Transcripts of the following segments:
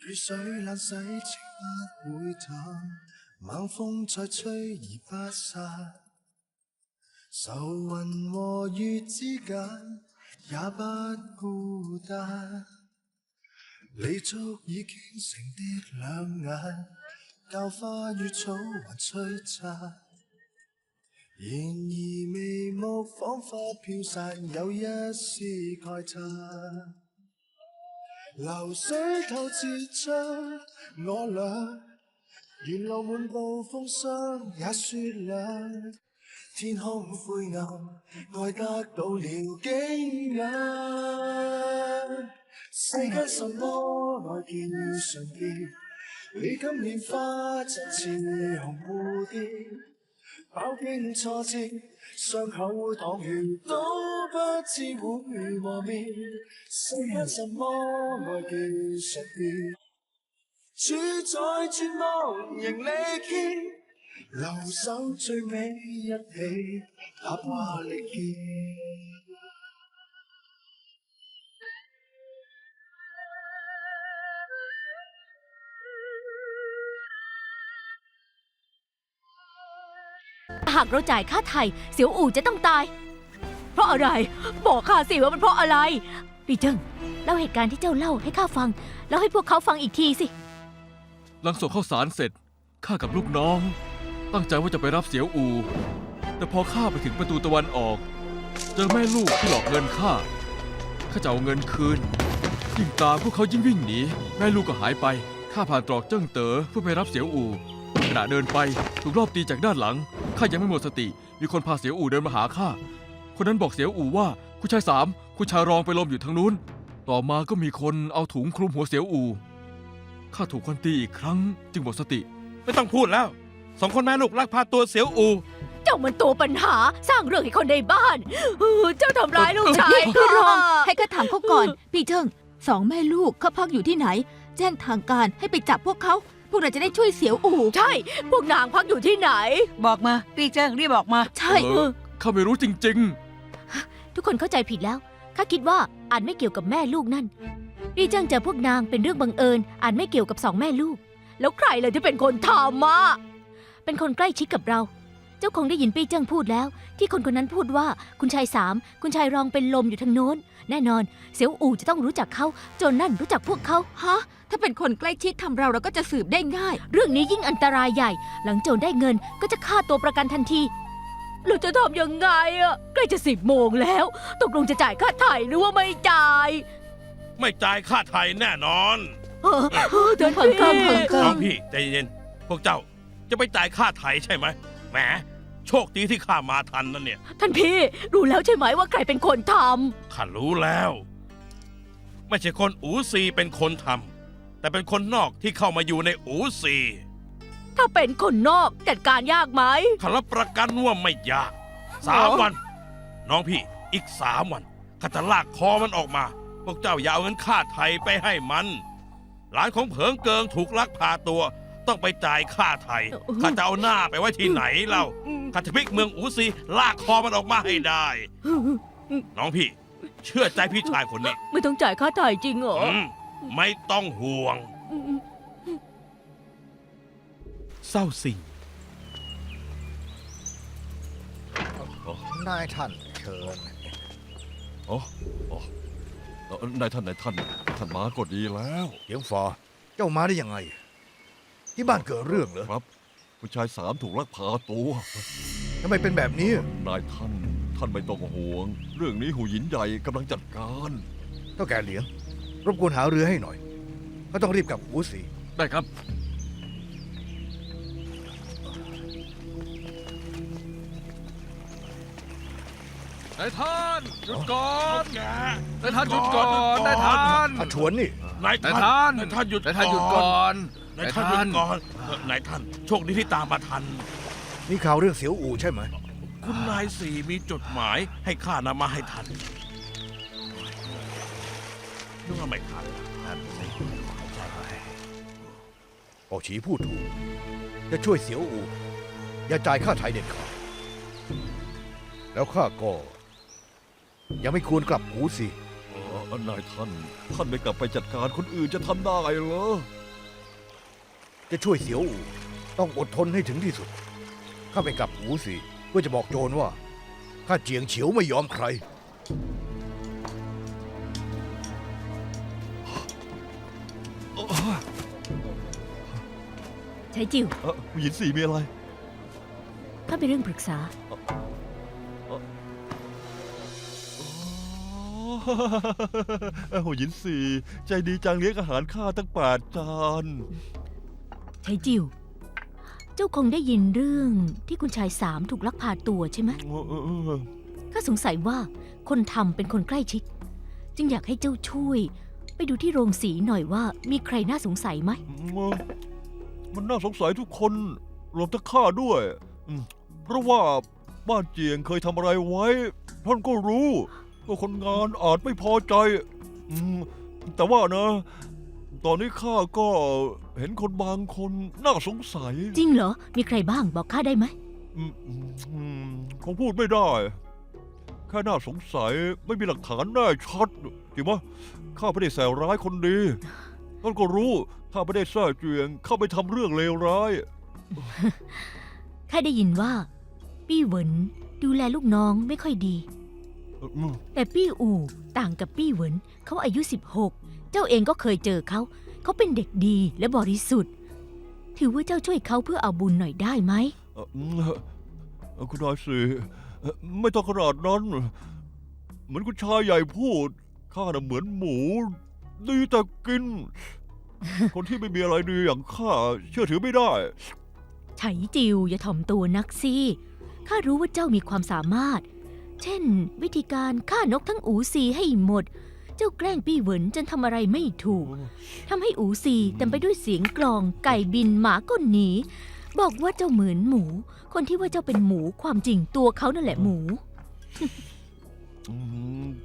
雨水冷洗情不會淡，猛風再吹而不散。愁雲和月之間也不孤單，離足已經成的兩眼，教花與草還璀璨。然而眉目彷彿飄散，有一絲慨嘆。流水透折出我倆，沿路滿布風霜也雪亮。天空灰暗，愛得到了驚訝。世間什麼愛叫純潔？你今年花真似紅蝴蝶。飽經挫折，傷口淌血都不知會磨滅。世間什麼愛叫純潔？主宰絕望仍力竭，留守最美一起，哪怕力竭。หากเราจ่ายค่าไถ่เสียวอู่จะต้องตายเพราะอะไรบอกข้าสิว่ามันเพราะอะไรปีเจิ้งเล่าเหตุการณ์ที่เจ้าเล่าให้ข้าฟังแล้วให้พวกเขาฟังอีกทีสิหลังส่งข้าวสารเสร็จข้ากับลูกน้องตั้งใจว่าจะไปรับเสียวอู่แต่พอข้าไปถึงประตูตะวันออกเจอแม่ลูกที่หลอกเงินข้าจะเอาเงินคืนยิ่งตามพวกเขายิ่งวิ่งหนีแม่ลูกก็หายไปข้าผ่านตรอกเจิ้งเต๋อเพื่อไปรับเสียวอู่ขณะเดินไปถูกรอบตีจากด้านหลังข้ายังไม่หมดสติมีคนพาเสียวอู่เดินมาหาข้าคนนั้นบอกเสียวอู่ว่าคุณชายสามคุณชายรองไปล้มอยู่ทางนู้นต่อมาก็มีคนเอาถุงคลุมหัวเสียวอู่ข้าถูกคนตีอีกครั้งจึงหมดสติไม่ต้องพูดแล้วสองคนแม่ลูกลักพาตัวเสียวอูเจ้ามันตัวปัญหาสร้างเรื่องให้คนในบ้านเจ้าทำร้ายลูกชาย พี่รองให้ข้าถามเขาก่อนพี่เจิ้งสองแม่ลูกเขาพักอยู่ที่ไหนแจ้งทางการให้ไปจับพวกเขาพวกเราจะได้ช่วยเสียวอู่ใช่พวกนางพักอยู่ที่ไหนบอกมาพี่เจิ้งรีบบอกมาใช่ข้าไม่รู้จริงทุกคนเข้าใจผิดแล้วข้าคิดว่าอาจไม่เกี่ยวกับแม่ลูกนั่นพี่เจิ้งเจอพวกนางเป็นเรื่องบังเอิญอาจไม่เกี่ยวกับสองแม่ลูกแล้วใครเลยที่เป็นคนทำมาเป็นคนใกล้ชิดกับเราเจ้าคงได้ยินปี้เจิ้งพูดแล้วที่คนคนนั้นพูดว่าคุณชายสามคุณชายรองเป็นลมอยู่ทางโน้นแน่นอนเสียวอู่จะต้องรู้จักเขาโจนนั่นรู้จักพวกเขาฮะถ้าเป็นคนใกล้ชิดทำเราก็จะสืบได้ง่ายเรื่องนี้ยิ่งอันตรายใหญ่หลังโจรได้เงินก็จะฆ่าตัวประกันทันทีเราจะทำยังไงอะใกล้จะ10 โมงแล้วตกลงจะจ่ายค่าไถ่หรือว่าไม่จ่ายไม่จ่ายค่าไถ่แน่นอนเดินเพิ่งน้องพี่ใจเย็นพวกเจ้าจะไปจ่ายค่าไถ่ใช่ไหมแหมโชคดีที่ข้ามาทันนั่นเนี่ยท่านพี่รู้แล้วใช่ไหมว่าใครเป็นคนทำข้ารู้แล้วไม่ใช่คนอู่ซีเป็นคนทำแต่เป็นคนนอกที่เข้ามาอยู่ในอู่ซีถ้าเป็นคนนอกจัดการยากไหมข้ารับประกันว่าไม่ยาก3 วันน้องพี่อีก3 วันข้าจะลากคอมันออกมาพวกเจ้าอย่าเอาเงินค่าไถ่ไปให้มันหลานของเผิงเกิงถูกลักพาตัวต้องไปจ่ายค่าไถ่ข้าจะเอาหน้าไปไว้ที่ไหนเล่าข้าจะพลิกเมืองอู่ซีลากคอมันออกมาให้ได้น้องพี่เชื่อใจพี่ชายคนนี้ไม่ต้องจ่ายค่าไถ่จริงเหรอไม่ต้องห่วงเศร้าสิ่งนายท่านเชิญนายท่านท่านมาก็ดีแล้วเสียงฟ้าเจ้ามาได้ยังไงที่บ้านเกิดเรื่องเหรอครับคุณชายสามถูกลักพาตัวทำไมเป็นแบบนี้นายท่านไม่ต้องห่วงเรื่องนี้หูหยินใหญ่กำลังจัดการเท่าแก่เหลียงรบกวนหาเรือให้หน่อยเขาต้องรีบกลับอู่ซีได้ครับนายท่านหยุดก่อนนายท่านหยุดก่อนนายท่านชวนนี่นายท่านหยุดก่อนนายท่านหยุดก่อนนายท่านโชคดีที่ตามมาทันมีข่าวเรื่องเสียวอู่ใช่ไหมคุณนายสี่มีจดหมายให้ข้านำมาให้ทันนึกว่าไม่ทันนั่นสิปอฉีพูดถูกจะช่วยเสียวอู่อย่าจ่ายค่าไถ่เด็ดขาดแล้วข้าก็ยังไม่ควรกลับอู่ซี นายท่านไม่กลับไปจัดการคนอื่นจะทำได้เหรอ จะช่วยเสียวอู่ต้องอดทนให้ถึงที่สุด ข้าไปกับอูสิเพื่อจะบอกโจรว่า ข้าเจียงเฉียวไม่ยอมใคร ใช้จิว ผู้หญิงสี่มีอะไร ข้ามีเรื่องปรึกษา หัวหยินสี่ใจดีจังเลี้ยงอาหารข้าตั้ง8 จาน ใช้จิว เจ้าคงได้ยินเรื่องที่คุณชาย3ถูกลักพาตัวใช่ไหมข้าสงสัยว่าคนทำเป็นคนใกล้ชิด จึงอยากให้เจ้าช่วย ไปดูที่โรงสีหน่อยว่ามีใครน่าสงสัยไหม มันน่าสงสัยทุกคนรวมทั้งข้าด้วยเพราะว่าบ้านเจียงเคยทำอะไรไว้ท่านก็รู้ว่าคนงานอาจไม่พอใจแต่ว่านะ ตอนนี้ข้าก็เห็นคนบางคนน่าสงสัย จริงเหรอ มีใครบ้างบอกข้าได้ไหม คงพูดไม่ได้ แค่น่าสงสัยไม่มีหลักฐานแน่ชัดจริงไหมข้าไม่ได้แสร้ายคนดีท่านก็รู้ข้าไม่ได้แท้เจียงข้าไปทำเรื่องเลวร้าย ข้าได้ยินว่า ปี้เหวินดูแลลูกน้องไม่ค่อยดี แต่ปี้อู่ต่างกับปี้เหวินเขาอายุ16เจ้าเองก็เคยเจอเขาเป็นเด็กดีและบริสุทธิ์ ถือว่าเจ้าช่วยเขาเพื่อเอาบุญหน่อยได้ไหม คุณนายสิไม่ต้องขนาดนั้น เหมือนคุณชายใหญ่พูดข้าน่ะเหมือนหมูดีแต่กิน คนที่ไม่มีอะไรดีอย่างข้าเชื่อถือไม่ได้ ไฉจิวอย่าถ่อมตัวนักสิข้ารู้ว่าเจ้ามีความสามารถ เช่น วิธีการฆ่านกทั้งอูซีให้หมด เจ้าแกล้งปี้เหวินจนทำอะไรไม่ถูกทำให้อูซีเต็มไปด้วยเสียงกลองไก่บินหมาก็หนีบอกว่าเจ้าเหมือนหมู คนที่ว่าเจ้าเป็นหมูความจริงตัวเขานั่นแหละหมู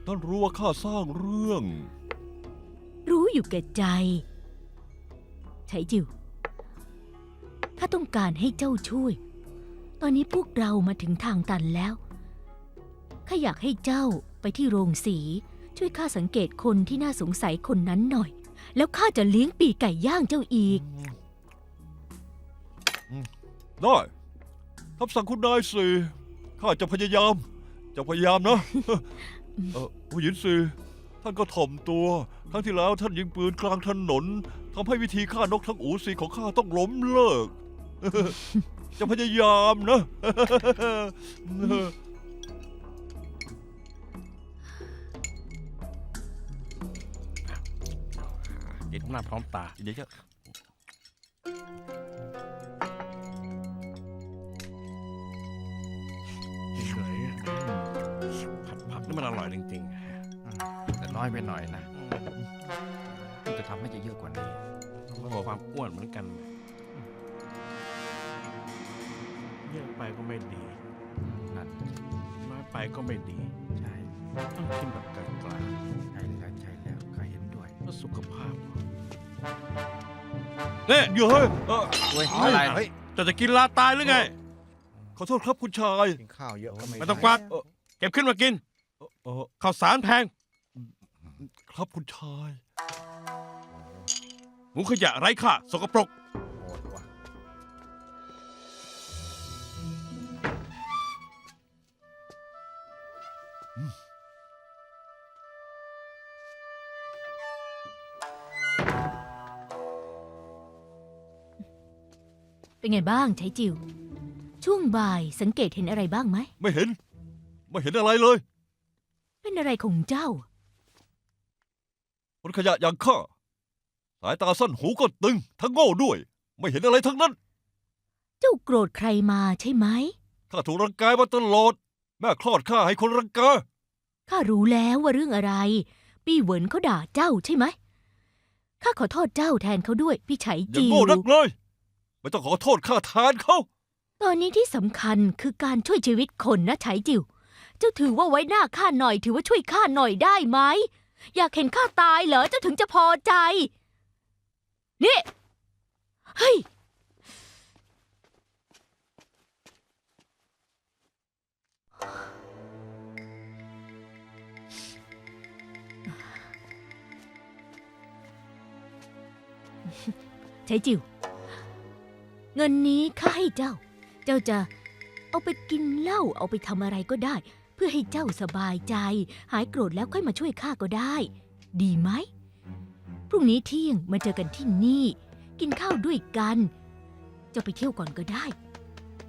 ท่านรู้ว่าข้าสร้างเรื่อง รู้อยู่แก่ใจไฉจิวข้าต้องการให้เจ้าช่วย ตอนนี้พวกเรามาถึงทางตันแล้วข้าอยากให้เจ้าไปที่โรงสีช่วยข้าสังเกตคนที่น่าสงสัยคนนั้นหน่อย แล้วข้าจะเลี้ยงปีกไก่ย่างเจ้าอีก ได้คำสั่งคุณนายสิข้าจะพยายาม นะ ผู้หญิงสิท่านก็ถ่อมตัวครั้งที่แล้วท่านยิงปืนกลางถนนทำให้วิธีฆ่านกทั้งอูสีของข้าต้องล้มเลิก จะพยายามนะ เห็นหน้าพร้อมตา เดี๋ยวจะ เฉยผัดผักนี่มันอร่อยจริง แต่น้อยไปหน่อยนะจะทำให้เยอะกว่านี้ ๆแล้วความอ้วนเหมือนกัน เยอะไปก็ไม่ดี นั่น น้อยไปก็ไม่ดี ใช่ ต้องกินแบบกลาง ใช่แล้วข้าเห็นด้วย ๆเพื่อสุขภาพเนี่ย เยอะ เว้ย เอา อะไร เฮ้ย จะกินลาตายหรือไง ขอโทษครับคุณชาย กินข้าวเยอะก็ ไม่ต้องกวาดเก็บขึ้นมากิน เออ ข้าวสารแพง ครับคุณชาย หมูขยะไร้ค่าสกปรก โหดว่ะ เป็นไงบ้างไฉจิว ช่วงบ่ายสังเกตเห็นอะไรบ้างไหม ไม่เห็นอะไรเลย เป็นอะไรของเจ้า คนขยะอย่างข้าสายตาสั้นหูก็ตึง ทั้งโง่ด้วย ไม่เห็นอะไรทั้งนั้น เจ้าโกรธใครมาใช่ไหม ข้าถูกรังแกมาตลอด แม่คลอดข้าให้คนรังแก ข้ารู้แล้วว่าเรื่องอะไร ปี้เหวินเขาด่าเจ้าใช่ไหมข้าขอโทษเจ้าแทนเขาด้วย พี่ไฉ อย่า จิว โง่นักเลย ไม่ต้องขอโทษข้าแทนเขา ตอนนี้ที่สำคัญคือการช่วยชีวิตคนนะไฉจิว เจ้าถือว่าไว้หน้าข้าหน่อยถือว่าช่วยข้าหน่อยได้ไหม อยากเห็นข้าตายเหรอเจ้าถึงจะพอใจ นี่ เฮ้ย ใช้จิ๋วเงินนี้ข้าให้เจ้า เจ้าจะเอาไปกินเหล้าเอาไปทำอะไรก็ได้ เพื่อให้เจ้าสบายใจ หายโกรธแล้วค่อยมาช่วยข้าก็ได้ ดีไหมพรุ่งนี้เที่ยงมาเจอกันที่นี่ กินข้าวด้วยกัน เจ้าไปเที่ยวก่อนก็ได้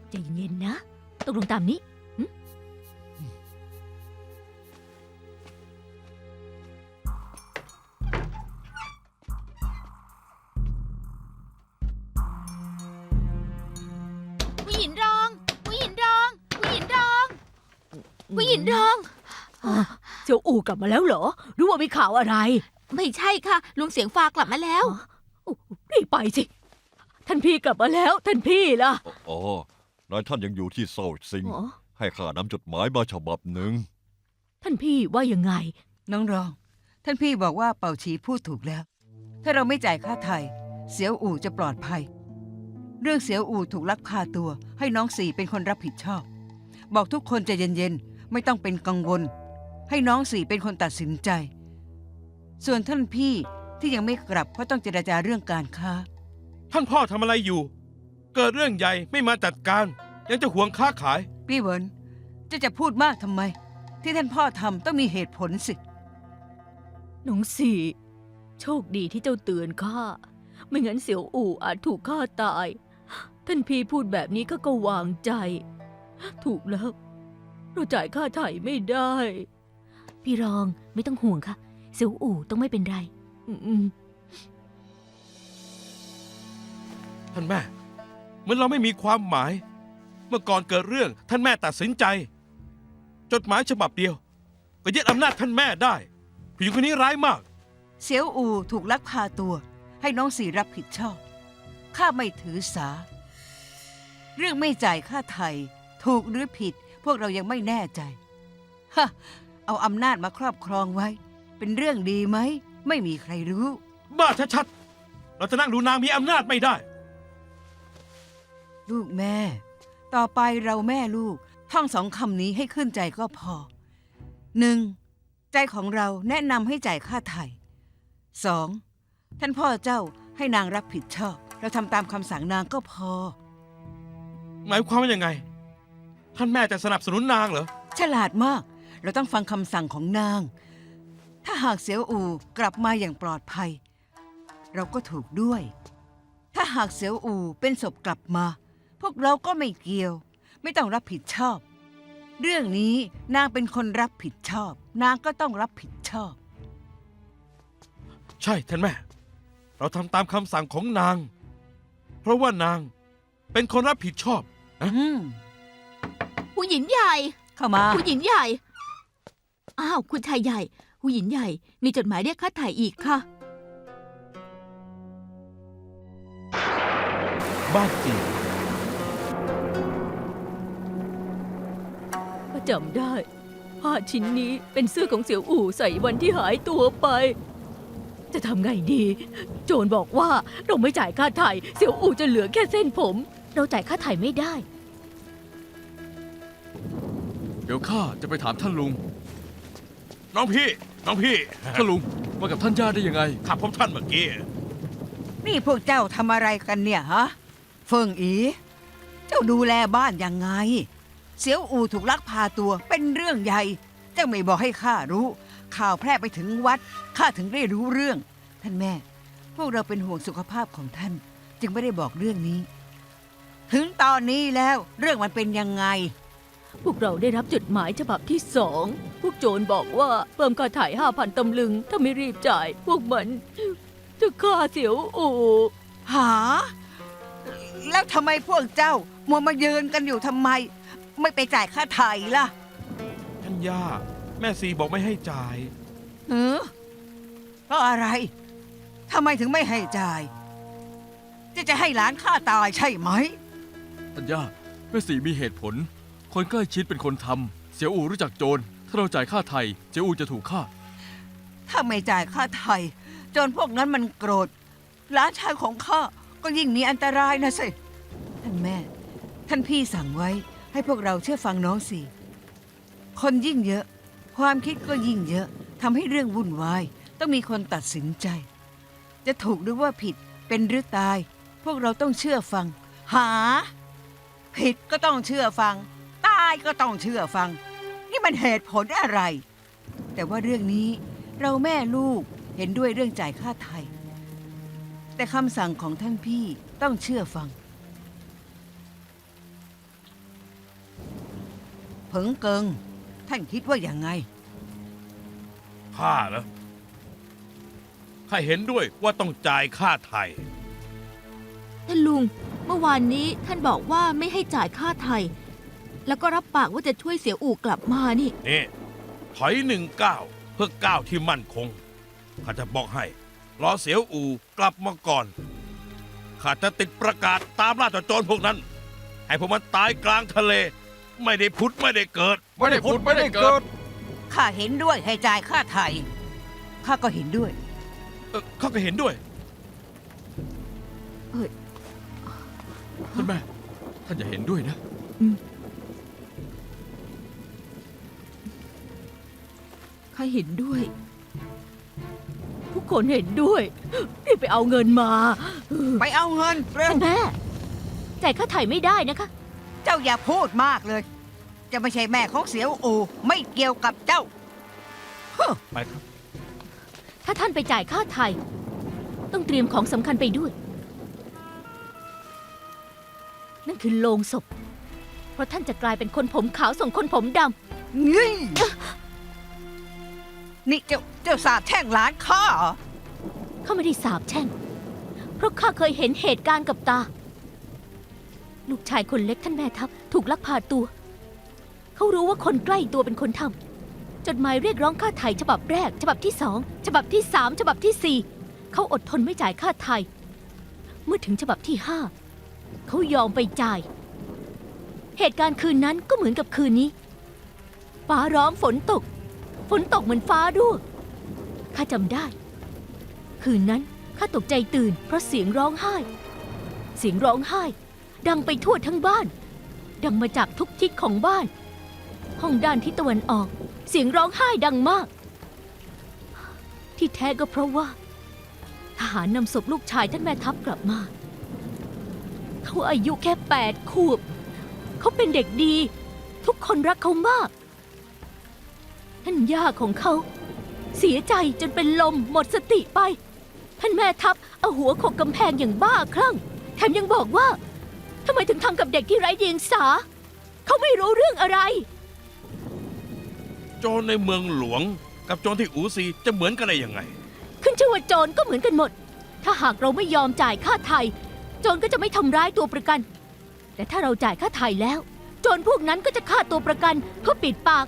ใจเย็นๆนะตกลงตามนี้ ผู้หญิงรอง ผู้หญิงรอง ผู้หญิงรอง ผู้หญิงรอง เสี่ยวอู่กลับมาแล้วเหรอหรือว่ามีข่าวอะไร ไม่ใช่ค่ะ ลุงเสียงฟ้ากลับมาแล้ว รีบไปสิ ท่านพี่กลับมาแล้ว ท่านพี่ล่ะ อ๋อนายท่านยังอยู่ที่เซาซิง อ๋อ ให้ข้านำจดหมายมาฉบับหนึ่ง ท่านพี่ว่ายังไง น้องรอง ท่านพี่บอกว่าเป่าฉีพูดถูกแล้ว ถ้าเราไม่จ่ายค่าไถ่เสียวอู่จะปลอดภัย เรื่องเสียวอู่ถูกลักพาตัว ให้น้องสี่เป็นคนรับผิดชอบ บอกทุกคนใจเย็นๆ ไม่ต้องเป็นกังวล ให้น้องสี่เป็นคนตัดสินใจ ส่วนท่านพี่ที่ยังไม่กลับเพราะต้องเจรจาเรื่องการค้า ท่านพ่อทำอะไรอยู่ เกิดเรื่องใหญ่ไม่มาจัดการ ยังจะหวงค้าขาย พี่เหวินจะพูดมากทำไม ที่ท่านพ่อทำต้องมีเหตุผลสิ น้องสี่ โชคดีที่เจ้าเตือนข้า ไม่งั้นเสี่ยวอู่อาจถูกฆ่าตาย ท่านพี่พูดแบบนี้ก็วางใจ ถูกแล้ว เราจ่ายค่าไถ่ไม่ได้ พี่รองไม่ต้องห่วงค่ะ เสี่ยวอู่ต้องไม่เป็นไร ท่านแม่เหมือนเราไม่มีความหมาย เมื่อก่อนเกิดเรื่องท่านแม่ตัดสินใจ จดหมายฉบับเดียว ก็ยึดอำนาจท่านแม่ได้ผู้หญิงคนนี้ร้ายมาก เสียวอูถูกลักพาตัว ให้น้องสี่รับผิดชอบ ข้าไม่ถือสา เรื่องไม่จ่ายค่าไถ่ถูกหรือผิด พวกเรายังไม่แน่ใจ ฮะ เอาอำนาจมาครอบครองไว้ เป็นเรื่องดีไหม ไม่มีใครรู้ บ้าชัดๆ เราจะนั่งดูนางมีอำนาจไม่ได้ ลูกแม่ ต่อไปเราแม่ลูก ท่องสองคำนี้ให้ขึ้นใจก็พอ 1. ใจของเราแนะนำให้จ่ายค่าไถ่ 2. ท่านพ่อเจ้าให้นางรับผิดชอบ เราทำตามคำสั่งนางก็พอ หมายความว่ายังไง ท่านแม่จะสนับสนุนนางเหรอ ฉลาดมาก เราต้องฟังคำสั่งของนาง ถ้าหากเสียวอูกลับมาอย่างปลอดภัย เราก็ถูกด้วย ถ้าหากเสียวอูเป็นศพกลับมา พวกเราก็ไม่เกี่ยว ไม่ต้องรับผิดชอบ เรื่องนี้นางเป็นคนรับผิดชอบ นางก็ต้องรับผิดชอบ ใช่ท่านแม่ เราทำตามคำสั่งของนาง เพราะว่านางเป็นคนรับผิดชอบ ผู้หญิงใหญ่ เข้ามา ผู้หญิงใหญ่ อ้าว คุณชายใหญ่ ผู้หญิงใหญ่ มีจดหมายเรียกค่าไถ่อีกค่ะ บ้านจริง ก็จำได้ผ้าชิ้นนี้เป็นเสื้อของเสี่ยวอู่ใส่วันที่หายตัวไป จะทำไงดี โจรบอกว่าเราไม่จ่ายค่าไถ่เสี่ยวอู่จะเหลือแค่เส้นผม เราจ่ายค่าไถ่ไม่ได้ เดี๋ยวข้าจะไปถามท่านลุง น้องพี่ ท่านลุงมากับท่านย่าได้ยังไง ขับพบท่านเมื่อกี้ นี่พวกเจ้าทำอะไรกันเนี่ยฮะ เฟิงอี เจ้าดูแลบ้านยังไง เสียวอูถูกลักพาตัวเป็นเรื่องใหญ่ เจ้าไม่บอกให้ข้ารู้ ข่าวแพร่ไปถึงวัด ข้าถึงได้รู้เรื่อง ท่านแม่ พวกเราเป็นห่วงสุขภาพของท่าน จึงไม่ได้บอกเรื่องนี้ ถึงตอนนี้แล้วเรื่องมันเป็นยังไง พวกเราได้รับจดหมายฉบับที่2 พวกโจรบอกว่าเพิ่มค่าถ่าย 5,000 ตำลึง ถ้าไม่รีบจ่าย พวกมันจะฆ่าเสี่ยวอู่ หา แล้วทำไมพวกเจ้ามัวมายืนกันอยู่ทำไม ไม่ไปจ่ายค่าไถ่ล่ะ ท่านย่า แม่ซีบอกไม่ให้จ่าย เพราะอะไร ทำไมถึงไม่ให้จ่าย จะให้หลานฆ่าตายใช่ไหม ท่านย่าแม่สีมีเหตุผล คนใกล้ชิดเป็นคนทำเสี่ยวอู่รู้จักโจร ถ้าเราจ่ายค่าไถ่เสี่ยวอู่จะถูกฆ่า ถ้าไม่จ่ายค่าไถ่จนพวกนั้นมันโกรธหลานชายของข้าก็ยิ่งมีอันตรายนะสิ ท่านแม่ ท่านพี่สั่งไว้ให้พวกเราเชื่อฟังน้องสิ คนยิ่งเยอะ ความคิดก็ยิ่งเยอะทำให้เรื่องวุ่นวาย ต้องมีคนตัดสินใจ จะถูกหรือว่าผิด เป็นหรือตาย พวกเราต้องเชื่อฟัง หา ผิดก็ต้องเชื่อฟัง ตายก็ต้องเชื่อฟัง นี่มันเหตุผลอะไร แต่ว่าเรื่องนี้เราแม่ลูกเห็นด้วยเรื่องจ่ายค่าไทย แต่คำสั่งของท่านพี่ต้องเชื่อฟัง เผิงเกิง ท่านคิดว่าอย่างไง ข้าเหรอข้าเห็นด้วยว่าต้องจ่ายค่าไทย ท่านลุง เมื่อวานนี้ท่านบอกว่าไม่ให้จ่ายค่าไทย แล้วก็รับปากว่าจะช่วยเสียอู่กลับมานี่ นี่ถอย1 ก้าวเพื่อก้าวที่มั่นคง ข้าจะบอกให้ รอเสียวอูกลับมาก่อน ข้าจะติดประกาศตามล่าเจ้าโจรพวกนั้น ให้พวกมันตายกลางทะเล ไม่ได้พุทธไม่ได้เกิด ไม่ได้พูดไม่ได้เกิด ข้าเห็นด้วยให้จ่ายค่าไทย ข้าก็เห็นด้วย ข้าก็เห็นด้วย ท่านแม่ ท่านอย่าเห็นด้วยนะ ข้าเห็นด้วย ทุกคนเห็นด้วยรีบไปเอาเงินมา ไปเอาเงินเร็ว ท่านแม่จ่ายค่าไถ่ไม่ได้นะคะ เจ้าอย่าพูดมากเลย จะไม่ใช่แม่ของเสียวอูไม่เกี่ยวกับเจ้า ไปครับ ถ้าท่านไปจ่ายค่าไถ่ต้องเตรียมของสำคัญไปด้วย นั่นคือโลงศพ เพราะท่านจะกลายเป็นคนผมขาวส่งคนผมด นี่เจ้าสาบแช่งหลานข้าเหรอ ำเขาไม่ได้สาบแช่ง เพราะข้าเคยเห็นเหตุการณ์กับตา ลูกชายคนเล็กท่านแม่ทัพถูกลักพาตัว เขารู้ว่าคนใกล้ตัวเป็นคนทำจดหมายเรียกร้องค่าไถ่ฉบับแรก ฉบับที่2ฉบับที่3ฉบับที่4เขาอดทนไม่จ่ายค่าไถ่เมื่อถึงฉบับที่5เขายอมไปจ่าย เหตุการณ์คืนนั้นก็เหมือนกับคืนนี้ฟ้าร้องฝนตกเหมือนฟ้ารั่วข้าจำได้ คืนนั้นข้าตกใจตื่นเพราะเสียงร้องไห้ เสียงร้องไห้ ดังไปทั่วทั้งบ้าน ดังมาจากทุกทิศของบ้าน ห้องด้านทิศตะวันออก เสียงร้องไห้ดังมาก ที่แท้ก็เพราะว่า ทหารนำศพลูกชายท่านแม่ทัพกลับมา เขาอายุแค่8 ขวบ เขาเป็นเด็กดี ทุกคนรักเขามาก ท่านย่าของเขา เสียใจจนเป็นลมหมดสติไป ท่านแม่ทัพเอาหัวโขกกำแพงอย่างบ้าคลั่ง แถมยังบอกว่าทำไมถึงทำกับเด็กที่ไร้เดียงสา เขาไม่รู้เรื่องอะไร โจรในเมืองหลวงกับโจรที่อูซีจะเหมือนกันได้ยังไง ขึ้นชื่อว่าโจรก็เหมือนกันหมด ถ้าหากเราไม่ยอมจ่ายค่าไถ่โจรก็จะไม่ทำร้ายตัวประกัน แต่ถ้าเราจ่ายค่าไถ่แล้ว โจรพวกนั้นก็จะฆ่าตัวประกันเพื่อปิดปาก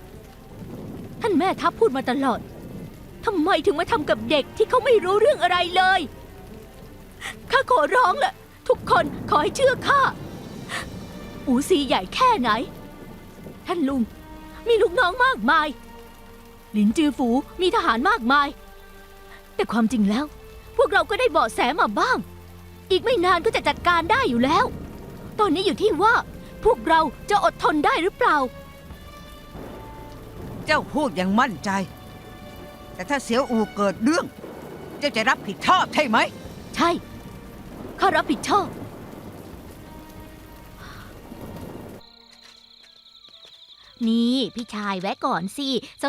ท่านแม่ทัพพูดมาตลอดทำไมถึงมาทำกับเด็กที่เขาไม่รู้เรื่องอะไรเลยข้าขอร้องแหละทุกคนขอให้เชื่อข้าอูซีใหญ่แค่ไหน ท่านลุงมีลูกน้องมากมายหลินจือฝูมีทหารมากมาย แต่ความจริงแล้ว พวกเราก็ได้เบาะแสมาบ้าง อีกไม่นานก็จะจัดการได้อยู่แล้ว ตอนนี้อยู่ที่ว่าพวกเราจะอดทนได้หรือเปล่า เจ้าพูดอย่างมั่นใจ แต่ถ้าเสียวอูเกิดเรื่อง เจ้าจะรับผิดชอบใช่ไหม ใช่ข้ารับผิดชอบ นี่พี่ชายแวะก่อนสิ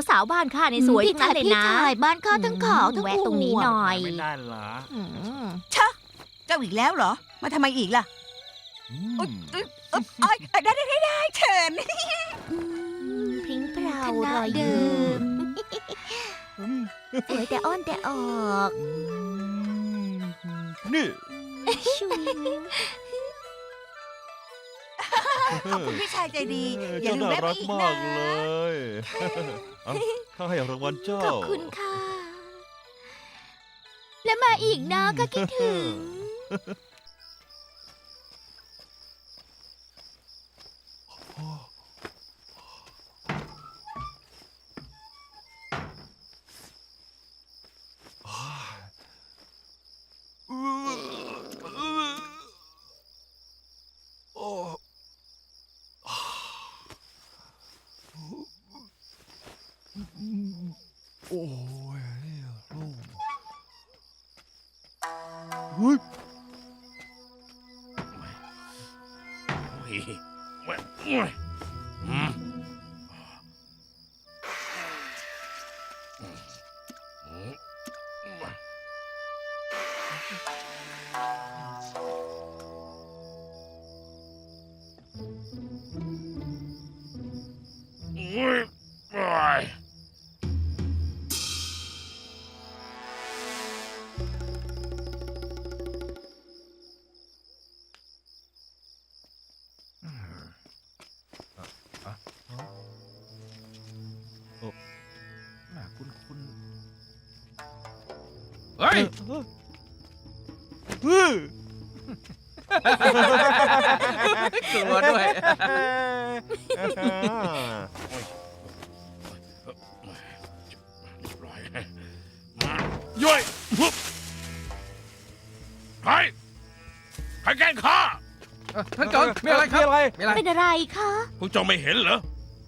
สาวๆบ้านข้าในสวยทั้งนั้นเลยนะ พี่ชายบ้านข้าทั้งขาวทั้ง แวะตรงนี้หน่อย ไม่ได้เหรอ อืม ชะ เจ้าอีกแล้วเหรอ มาทำไมอีกล่ะอุ๊ยอุ๊ยอุ๊ยอ๊ยได้เชิญ พริ้งเปล่า คณะ รอย เดิ ยิ้ ม มสวยแต่อ้อนแต่ออก นี่ ชุย ขอบคุณพี่ชายใจดี อย่า เจ้า ลืม น่า แวะ รั มาก อีก มา นะ กเลยข้าให้รางวัลเจ้า ขอบคุณค่ะ และมาอีกนะก็คิดถึง โอ้ยโล่งเฮ้ย อืมน่าคุ้นๆเฮ้ย เฮ้ย กลัวด้วย ย่อยใครแกล้งข้า ท่านเกิงมีอะไรครับมีอะไร เป็นอะไรคะ พวกเจ้าไม่เห็นเหรอ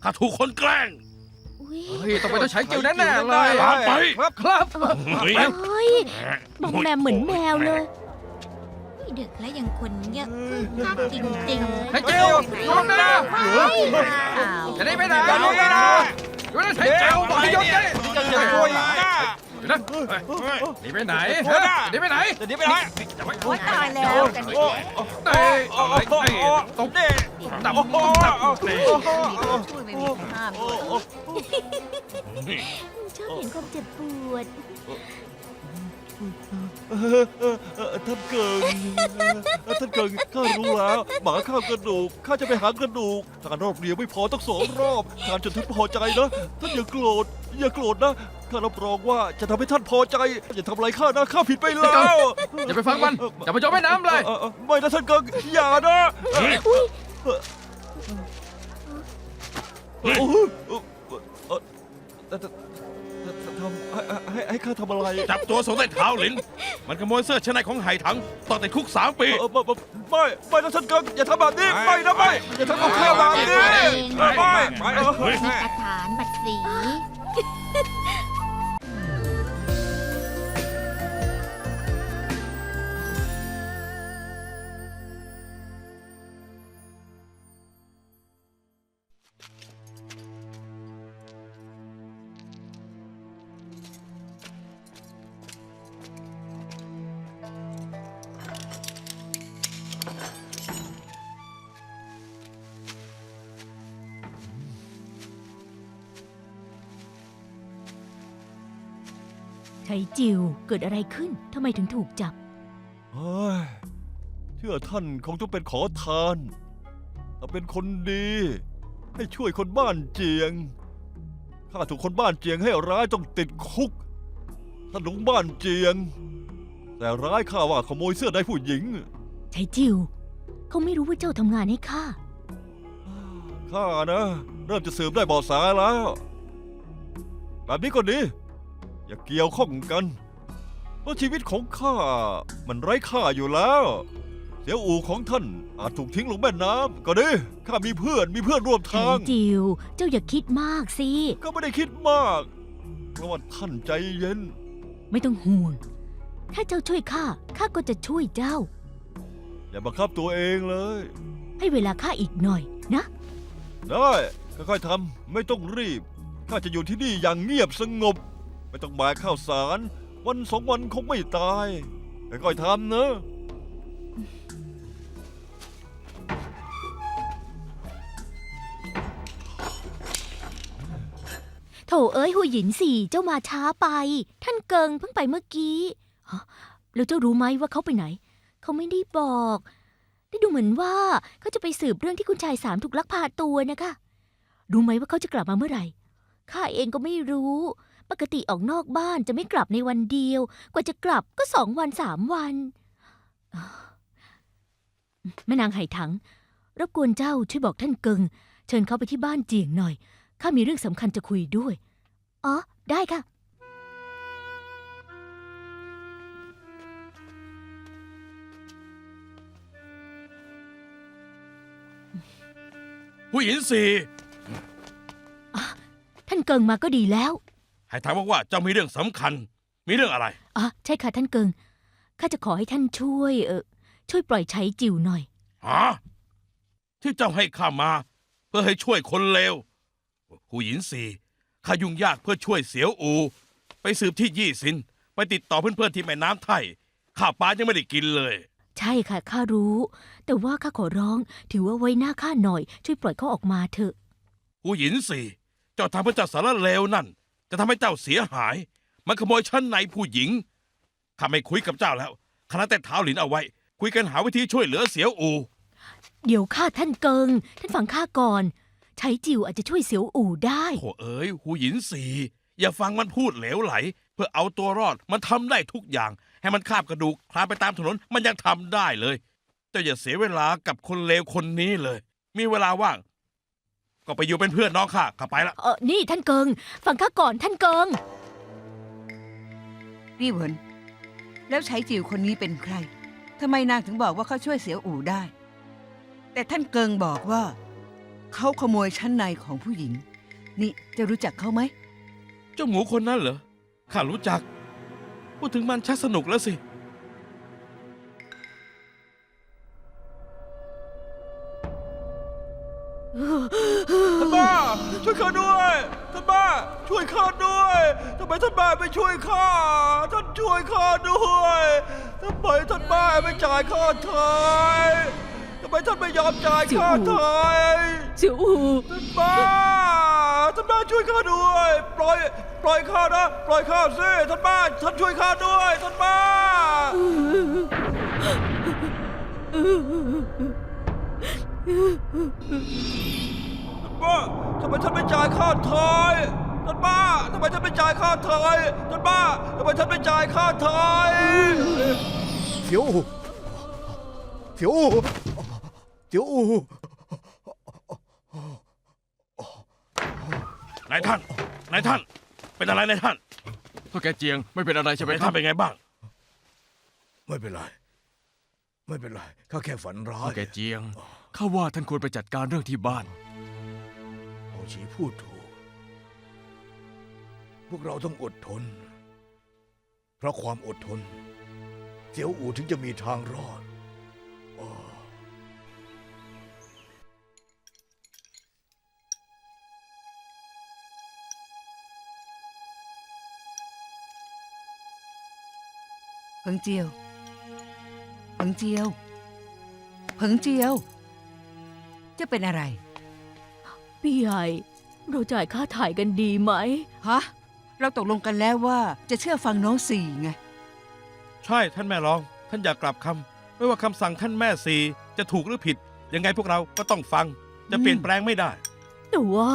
ข้าถูกคนแกล้ง อุ๊ย เฮ้ยต้องไปต้องใช้จิ๋วแน่ๆเลย ตามไป ครับครับ เฮ้ย เฮ้ยมองแมมเหมือนแมวเลย ดึกแล้วยังคนเงียบคักจริงๆ ใช้จิ๋วลงนะจะได้ไม่ได้อยู่นะใช้จิ๋วบอกให้ยกเลยจะช่วยนะหนีไปไหนหนีไปไหนหนีไปไหน โอ๊ยตายแล้วกันนี่ เตะตบตับ ช่วยไม่มีใครห้ามด้วย ชอบเห็นความเจ็บปวด ท่านเกิงท่านเกิงข้ารู้แล้วหมาข้าวกระดูกข้าจะไปหากระดูกการรอบเดียวไม่พอต้อง2 รอบการจนท่านพอใจนะท่านอย่าโกรธนะข้ารับรองว่าจะทำให้ท่านพอใจอย่าทำอะไรข้านะข้าผิดไปแล้ว อย่าไปฟังมันอย่าไปจมแม่น้ำเลย ไม่นะท่านเกิงอย่านะทำให้ข้าทำอะไร จับตัวส่งใต้เท้าหลิน มันขโมยเสื้อชั้นในของไหถังต้องติดคุก3 ปี ไม่นะท่านเกิงอย่าทำแบบนี้ไม่นะไม่อย่าทำกับข้าแบบนี้ไม่ มีอาถรรพ์บัดสี ไฉจิวเกิดอะไรขึ้นทำไมถึงถูกจับ เฮ้ยเชื่อท่านคงต้องเป็นขอทานถ้าเป็นคนดี ให้ช่วยคนบ้านเจียงข้าถูกคนบ้านเจียงให้ร้ายต้องติดคุกท่านหลงบ้านเจียง แต่ร้ายข้าว่าขโมยเสื้อในผู้หญิง ไฉจิวเขาไม่รู้ว่าเจ้าทำงานให้ข้า ข้านะ เริ่มจะสืบได้เบาะแสแล้วแบบนี้ก็ดีอย่าเกี่ยวข้องกันเพราะชีวิตของข้ามันไร้ค่าอยู่แล้วเสียวอู่ของท่านอาจถูกทิ้งลงแม่น้ำก็ดีข้ามีเพื่อนร่วม ไฉ ทาง จิวเจ้าอย่าคิดมากสิ ก็ไม่ได้คิดมาก เพราะว่าท่านใจเย็น ไม่ต้องห่วง ถ้าเจ้าช่วยข้าก็จะช่วยเจ้า อย่าบังคับตัวเองเลย ให้เวลาข้าอีกหน่อยนะ ได้ค่อยๆทำไม่ต้องรีบข้าจะอยู่ที่นี่อย่างเงียบสงบ ไม่ต้องแบกข้าวสารวัน2 วันคงไม่ตายค่อยๆทำนะ โถเอ้ยหูหยินสี่เจ้ามาช้าไป ท่านเกิงเพิ่งไปเมื่อกี้ฮะแล้วเจ้ารู้ไหมว่าเขาไปไหน เขาไม่ได้บอกได้ดูเหมือนว่าเขาจะไปสืบเรื่องที่คุณชาย3ถูกลักพาตัวนะคะรู้ไหมว่าเขาจะกลับมาเมื่อไหร่ข้าเองก็ไม่รู้ ปกติออกนอกบ้านจะไม่กลับในวันเดียว กว่าจะกลับก็2 วัน3 วันแม่นางไหถังรบกวนเจ้าช่วยบอกท่านเกิงเชิญเขาไปที่บ้านเจียงหน่อยข้ามีเรื่องสำคัญจะคุยด้วยอ๋อได้ค่ะ ผู้หญิงสี่ ท่านเกิงมาก็ดีแล้ว ไหถังบอกว่าเจ้ามีเรื่องสำคัญ มีเรื่องอะไร อ๋อใช่ค่ะท่านเกิงข้าจะขอให้ท่านช่วยช่วยปล่อยไฉจิ๋วหน่อย ฮะ ที่เจ้าให้ข้ามา เพื่อให้ช่วยคนเลวหูหยินซีข้ายุ่งยากเพื่อช่วยเสียวอู ไปสืบที่ยี่ซิน ไปติดต่อเพื่อนๆที่แม่น้ำไทยข้าวปลายังไม่ได้กินเลย ใช่ค่ะข้ารู้ แต่ว่าข้าขอร้อง ถือว่าไว้หน้าข้าหน่อย ช่วยปล่อยเขาออกมาเถอะ หูหยินซีเจ้าทำให้เจ้าสารเลวนั่น จะทำให้เจ้าเสียหาย มันขโมยชั้นในผู้หญิงข้าไม่คุยกับเจ้าแล้วคณะแต่เท้าหลินเอาไว้ คุยกันหาวิธีช่วยเหลือเสียวอู เดี๋ยวข้าท่านเกิง ท่านฟังข้าก่อนใช้จิวอาจจะช่วยเสียวอู่ได้ โถ่เอ๋ยหูหยินซีอย่าฟังมันพูดเหลวไหล เพื่อเอาตัวรอดมันทำได้ทุกอย่าง ให้มันคาบกระดูกคลานไปตามถนนมันยังทำได้เลยเจ้าอย่าเสียเวลากับคนเลวคนนี้เลย มีเวลาว่าง ก็ไปอยู่เป็นเพื่อนน้องข้าไปละ นี่ท่านเกิง ฟังข้าก่อนท่านเกิง นี่เหวินแล้วใช้จิ๋วคนนี้เป็นใครทำไมนางถึงบอกว่าเขาช่วยเสียวอู่ได้ แต่ท่านเกิงบอกว่า เขาขโมยชั้นในของผู้หญิง นี่จะรู้จักเขาไหม เจ้าหมูคนนั้นเหรอข้ารู้จัก พูดถึงมันชักสนุกแล้วสิ ท่านบ้าช่วยข้าด้วยท่านบ้าช่วยข้าด้วยทำไมท่านบ้าไม่ช่วยข้าท่านช่วยข้าด้วยทำไมท่านบ้าไม่จ่ายค่าไถ่ทำไมท่านไม่ยอมจ่ายค่าไถ่ เสียวอู่ ท่านบ้าช่วยข้าด้วยปล่อยข้านะปล่อยข้าสิท่านบ้าท่านช่วยข้าด้วยท่านบ้าทำไมท่านไม่จ่ายค่าไถ่ท่านบ้าทำไมท่านไม่จ่ายค่าไถ่ท่านบ้าทำไมท่านไม่จ่ายค่าไถ่ เสียวอูเสียวอูเสียวอู นายท่าน เป็นอะไรนายท่าน เท่าแกเจียงไม่เป็นอะไรใช่ไหม นาย ครั ท่า บ นเป็นไงบ้าง ไม่เป็นไร ไม่เป็นไรข้าแค่ฝันร้า เท่าย แกเจียงข้าว่าท่านควรไปจัดการเรื่องที่บ้าน โอชีพูดถูก พวกเราต้องอดทน เพราะความอดทน เสียวอู่ถึงจะมีทางรอด เพิงเจียวเพิงเจียวเพิงเจียว จะเป็นอะไร พี่ใหญ่ เราจ่ายค่าถ่ายกันดีไหม ฮะ เราตกลงกันแล้วว่าจะเชื่อฟังน้องสี่ไง ใช่ท่านแม่รอง ท่านอย่ากลับคำไม่ว่าคำสั่งท่านแม่สีจะถูกหรือผิด ยังไงพวกเราก็ต้องฟัง จะเปลี่ยนแปลงไม่ได้ แต่ว่า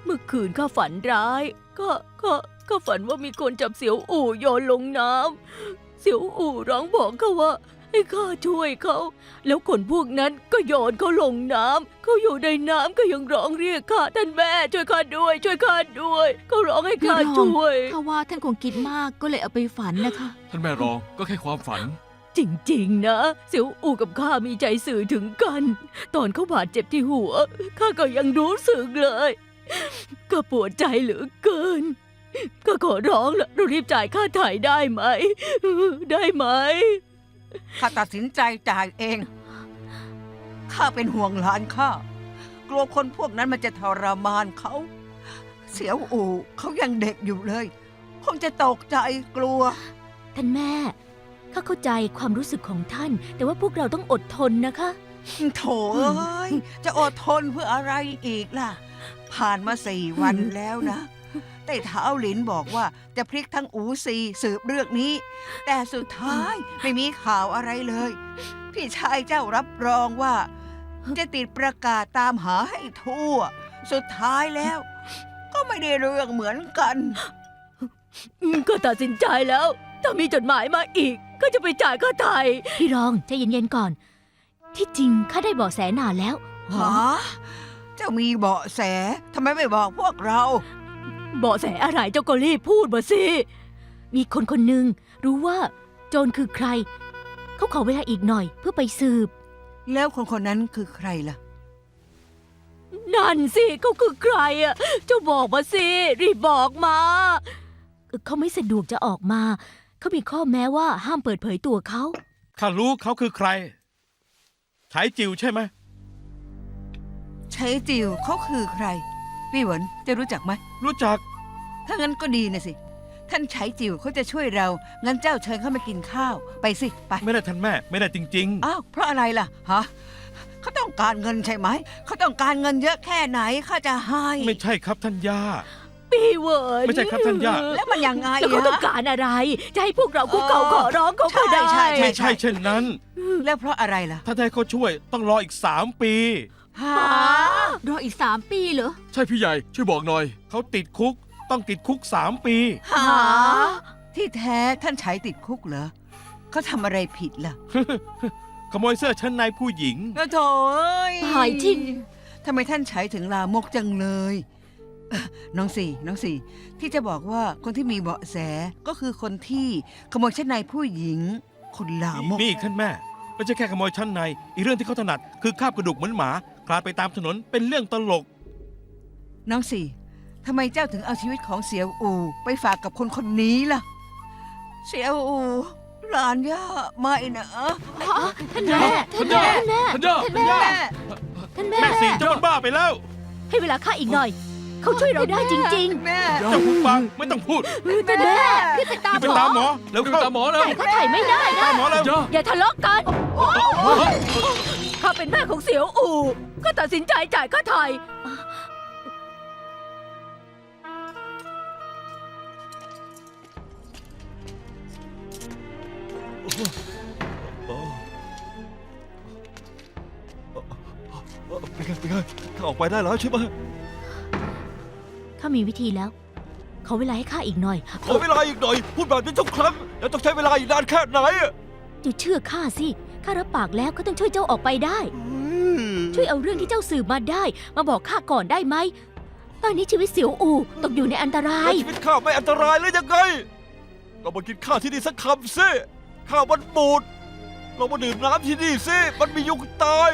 เมื่อคืนข้าฝันร้าย ก็ฝันว่ามีคนจับเสียวอู่โยนลงน้ำเสียวอู่ร้องบอกข้าว่า ให้ข้าช่วยเขา แล้วคนพวกนั้นก็โยนเขาลงน้ำเขาอยู่ในน้ำก็ยังร้องเรียกข้าท่านแม่ช่วยข้าด้วย ช่วยข้าด้วยเขาร้องให้ข้าช่วย ข้าว่าท่านคงคิดมากก็เลยเอาไปฝันนะคะ ท่านแม่รองก็แค่ความฝัน จริงๆนะเสียวอู่กับข้ามีใจสื่อถึงกัน ตอนเขาบาดเจ็บที่หัวข้าก็ยังรู้สึกเลยก็ปวดใจเหลือเกินก็ขอร้องละเรารีบจ่ายค่าถ่ายได้ไหม ได้ไหม ข้าตัดสินใจจ่ายเอง ข้าเป็นห่วงหลานข้า กลัวคนพวกนั้นมันจะทรมานเขา เสียวอู่เขายังเด็กอยู่เลย คงจะตกใจกลัว ท่านแม่ข้าเข้าใจความรู้สึกของท่าน แต่ว่าพวกเราต้องอดทนนะคะ โถเอ้ย จะอดทนเพื่ออะไรอีกล่ะ ผ่านมา4 วันแล้วนะ แต่เท้าหลินบอกว่าจะพลิกทั้งอูซีสืบเรื่องนี้ แต่สุดท้ายไม่มีข่าวอะไรเลย พี่ชายเจ้ารับรองว่า จะติดประกาศตามหาให้ทั่ว สุดท้ายแล้ว ก็ไม่ได้เรื่องเหมือนกัน ก็ตัดสินใจแล้ว ถ้ามีจดหมายมาอีก ก็จะไปจ่ายค่าไถ่พี่รองใจเย็นๆก่อน ที่จริงข้าได้เบาะแสนานแล้ว หา เจ้ามีเบาะแสทำไมไม่บอกพวกเรา เบาะแสอะไรเจ้าก็รีบพูดมาสิ มีคนคนหนึ่งรู้ว่าโจรคือใคร เขาขอเวลาอีกหน่อยเพื่อไปสืบ แล้วคนคนนั้นคือใครล่ะ นั่นสิเขาคือใครอ่ะ เจ้าบอกมาสิ รีบบอกมา เขาไม่สะดวกจะออกมา เขามีข้อแม้ว่าห้ามเปิดเผยตัวเขา ข้ารู้เขาคือใครไฉจิวใช่ไหม ช้จิวเขาคือใคร พี่หวนจะรู้จักไหม รู้จัก ถ้างั้นก็ดีนะสิ ท่านใช้จิวเขาจะช่วยเรา งั้นเจ้าเชิญเข้ามากินข้าว ไปสิ ไป ไม่ได้ท่านแม่ ไม่ได้จริง อ้าว เพราะอะไรล่ะ ฮะ เขาต้องการเงินใช่ไหม เขาต้องการเงินเยอะแค่ไหนข้าจะให้ ๆ ไม่ใช่ครับท่านย่า พี่เหวิน ไม่ใช่ครับท่านย่า แล้วมันยังไง แล้วเขาต้อง ฮะ การอะไร จะให้พวกเราคุกเข่าขอร้องเขาก็ได้ ใช่ ไม่ใช่เช่นนั้น แล้วเพราะอะไรล่ะ ถ้าจะให้เขาช่วยต้องรออีก 3 ปี ฮะ รออีก3 ปีเหรอ ใช่พี่ใหญ่ช่วยบอกหน่อย เขาติดคุกต้องติดคุก 3 ปี ฮะที่แท้ท่านใช้ติดคุกเหรอ เขาทำอะไรผิดล่ะ ขโมยเสื้อชั้นในผู้หญิง โถ่เอ้ย หายจริง ทำไมท่านใช้ถึงลามกจังเลยน้องสี่ที่จะบอกว่าคนที่มีเบาะแสก็คือคนที่ขโมยชั้นในผู้หญิงคนลามก นี่อีกท่านแม่ ไม่ใช่แค่ขโมยชั้นใน อีกเรื่องที่เขาถนัดคือคาบกระดูกเหมือนหมา คลานไปตามถนนเป็นเรื่องตลก น้องสี่ทำไมเจ้าถึงเอาชีวิตของเสียวอูไปฝากกับคนคนนี้ล่ะ เสียวอูหลานย่าไม่นะ ท่านแม่ท่านแม่ท่านแม่ ท่านย่า ท่านแม่ท่านแม่ แม่สิเจ้ามันบ้าไปแล้ว ให้เวลาข้าอีกหน่อย เขาช่วยเราได้จริง แม่ เจ้าพูดฟังไม่ต้องพูด ๆท่านแม่พี่ไปตาม รีบไปตามหมอแล้ว ไป เข้า ตามหมอแล้ว แต่ข้าถ่ายไม่ได้นะ ตามหมอแล้ว ย่า อย่าทะเลาะกันข้าเป็นแม่ของเสียวอู่ข้าตัดสินใจจ่ายค่าไถ่ เป็นไงข้าออกไปได้แล้วใช่ไหม ข้ามีวิธีแล้ว เขาเวลาให้ข้าอีกหน่อย ขอเวลาอีกหน่อย พูดแบบนี้ทุกครั้งแล้วต้องใช้เวลาอีกนานแค่ไหน จะเชื่อข้าสิ ข้ารับปากแล้วเขาต้องช่วยเจ้าออกไปได้ ช่วยเอาเรื่องที่เจ้าสืบมาได้ มาบอกข้าก่อนได้ไหม ตอนนี้ชีวิตเสียวอูตกอยู่ในอันตราย แล้วชีวิตข้าไม่อันตรายเลยยังไง เรามากินข้าวที่นี่สักคำสิข้าวมันบูดเรามาดื่มน้ำที่นี่สิมันมียุงตาย